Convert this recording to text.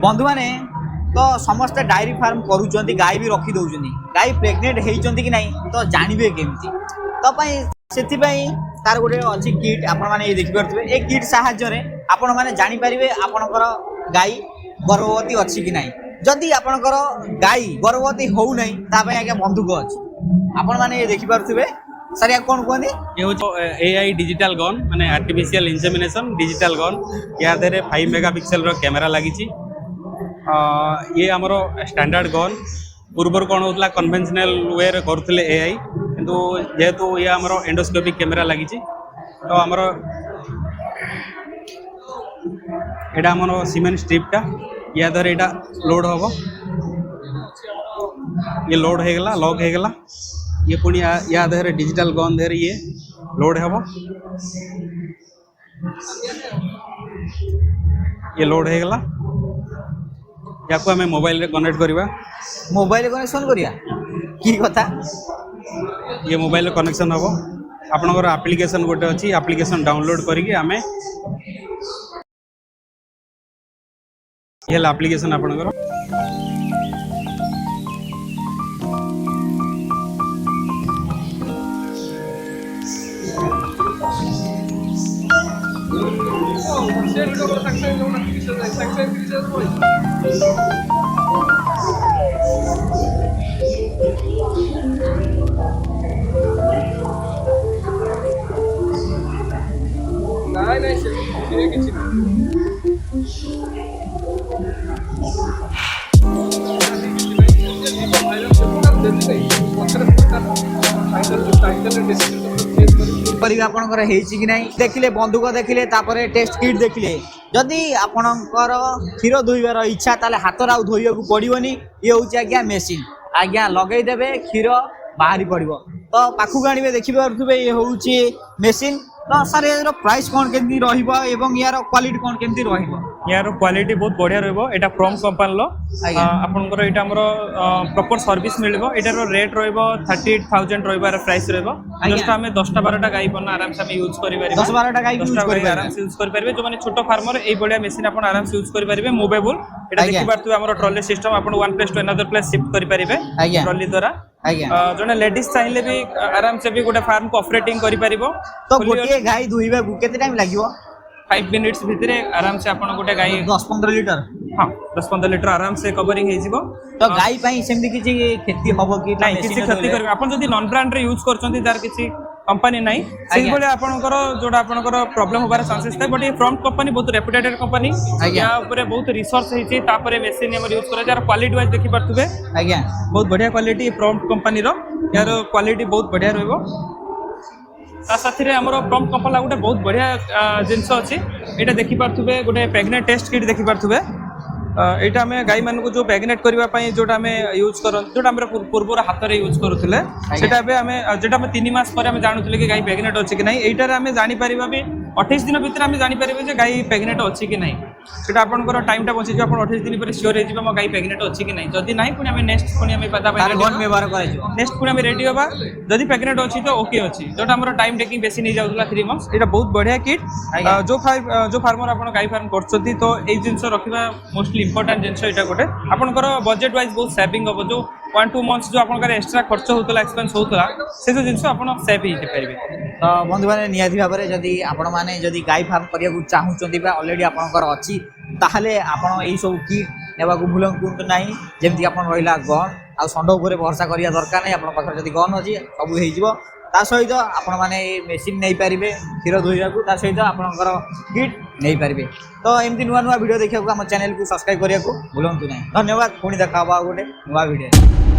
बंधु मैंने तो समस्ते डायरी फार्म करूँ गाय भी रखी दौरान गाय प्रेग्नेंट होती कि नहीं तो जानवे केमती तो से तार गोटे अच्छी किट आपण देखिपे ए किट साहाय्य आपण मैंने जानीपारे आपणकर गाय गर्भवती अच्छी कि नहीं जदि आपणकर गाय गर्भवती हो नहीं आज्ञा बंधुक अच्छी आपण मैंने देखिपे सर या कौन कहते ये हूँ एआई डिजिटल गन माने आर्टिफिशियल इंसेमिनेशन डिजिटल गन या 5 मेगापिक्सेल रो कैमेरा लगी ये आमर स्टैंडर्ड गन पूर्वर कौन होता कन्वेंशनल वे करुले एआई किंतु जेहेतु ये आमर एंडोस्कोपिक कैमेरा लगी तो आमर एटा आमर सीमेंट स्ट्रिपटा या द्वारा यहाँ लोड हम ये लोड हो गला लॉक हो गला ये पुणी या देहरे डिजिटल गन देहरे ये लोड हम ये लोड हो गला या को हमें मोबाइल रे कनेक्ट करवा मोबाइल कनेक्शन करिया की कथा ये मोबाइल रे कनेक्शन हम आपनकर एप्लिकेशन गोटे अच्छी एप्लिकेशन डाउनलोड करिके हमें ये एप्लिकेशन आपनकर आपणकर कि नहीं देखिले बंधुक देखिले तापरे टेस्ट किट देखिले जदि आपणकर क्षीर धोइबार इच्छा ताले हाथ आउ धोइबा को पड़िबनी ये होची आज्ञा मेसिन आज्ञा लगेई देबे क्षीर बाहरी पड़िबो तो पाखु गाणीबे देखि पारुथबे ये होची मेसिन तो सर यार प्राइस कौन केमती रहिबो एवं यार क्वालिटी कौन केमती रहिबो यार क्वालिटी बहुत बढ़िया रहिबो एटा फ्रॉम कंपनी लो आपनकर एटा हमरो प्रॉपर सर्विस मिलबो एटार रेट रहिबो 38000 रहिबो यार प्राइस रहिबो जस्ट हमें 10टा 12टा गाय पन्ना आराम से हम यूज करि परिबे 10 12टा गाय यूज करि आराम से यूज करि परिबे जो माने छोटो फार्मर ए बढिया मशीन आपन आराम से यूज करि परिबे मूवेबल एटा देखि पारतु हमरो ट्रॉली सिस्टम आपन one place to another place shift करि परिबे ट्रॉली द्वारा जने लेडीज चाहिले भी आराम से भी गोटे फार्म को ऑपरेटिंग करि परिबो तो गोटे गाय दुइबा केते टाइम लागिवो 5 मिनिट्स भितरे आराम से आपन गोटे गाय 10-15 लीटर हां 10-15 लीटर आराम से कवरिंग हे जिवो तो गाय पई सेमती किछि खेती हबो कि नहीं किछि खेती करबे आपन जदी नॉन ब्रांड रे यूज करचंती जार किछि कंपनी नहीं सेही बोले आपनकर जोडा आपनकर प्रॉब्लम होबार चांसेस थाय बट ये फ्रॉम कंपनी बहुत रेपुटेटेड कंपनी या ऊपर बहुत रिसर्च हेछि तापरे मशीन हमर यूज करे जार क्वालिटी वाइज देखि परतुबे आज्ञा बहुत बढ़िया क्वालिटी फ्रॉम कंपनी रो यार क्वालिटी बहुत बढ़िया रहबो ता साथी रे हमरो फ्रॉम कंपनी गोटे बहुत बढ़िया जिंस अछि एटा देखि परतुबे गोटे प्रेग्नेंट टेस्ट किट देखि परतुबे एटा हमें गाय मान को जो प्रेग्नेंट करबा पई जोटा हमें यूज करन जोटा हमर पूर्वर हाथ रे यूज करूथिले सेटा बे हमें जेटा हम 3 मास पर हमें जानुथिले कि गाय प्रेग्नेंट अछि कि नहीं एटा रे हमें जानि परिबा भी 28 दिन भीतर हमें जानि परिबे जे गाय प्रेग्नेंट अछि कि नहीं सेटा आपनकर टाइम टा बंची जो अपन 28 दिन पर श्योर हे जिबा म गाय प्रेग्नेंट अछि कि नहीं जदी नहीं पुनी हमें नेक्स्ट पुनी हमें पता पाइ गन व्यवहार करे जो नेक्स्ट पुनी हमें रेडी होबा जदी प्रेग्नेंट अछि तो ओके अछि जोटा हमर टाइम टेकिंग बेसी नहीं जाउतला 3 मंथ्स एटा बहुत बढ़िया किट जो फार्मर अपन गाय फार्म करछथि तो ए जिंस रखिबा मोस्टली इंपोर्टेंट जिंस एटा गोटे आपनकर बजेट वाइज बहुत सेविंग हो जो 1-2 मंथ्स जो आपनकर एक्स्ट्रा खर्च होतला एक्सपेंस होतला से जो जिंस आपन सेव ही परिबे तो बंधु माने नियाति भाबरे जदी आपण माने जदी गाय फार्म करिया को चाहुचंती बा ऑलरेडी आपनकर अछि ताहले आपण एई सब किट नेबा को भूलंतु नाही जेमति आपण रहिला गन आ संडो ऊपर भरोसा करिया दरकार नै आपण पाखर जदी गन अछि सब हेइ जिवो ता सहित आपण माने मेसिन नै पारिबे क्षीर धोइया को ता सहित आपनकर किट नै पारिबे तो एमती नुवा नुवा वीडियो देखिया को हम चैनल को सब्सक्राइब करिया को भूलंतु नाही धन्यवाद पुणी देखाबा गोटे नुवा वीडियो।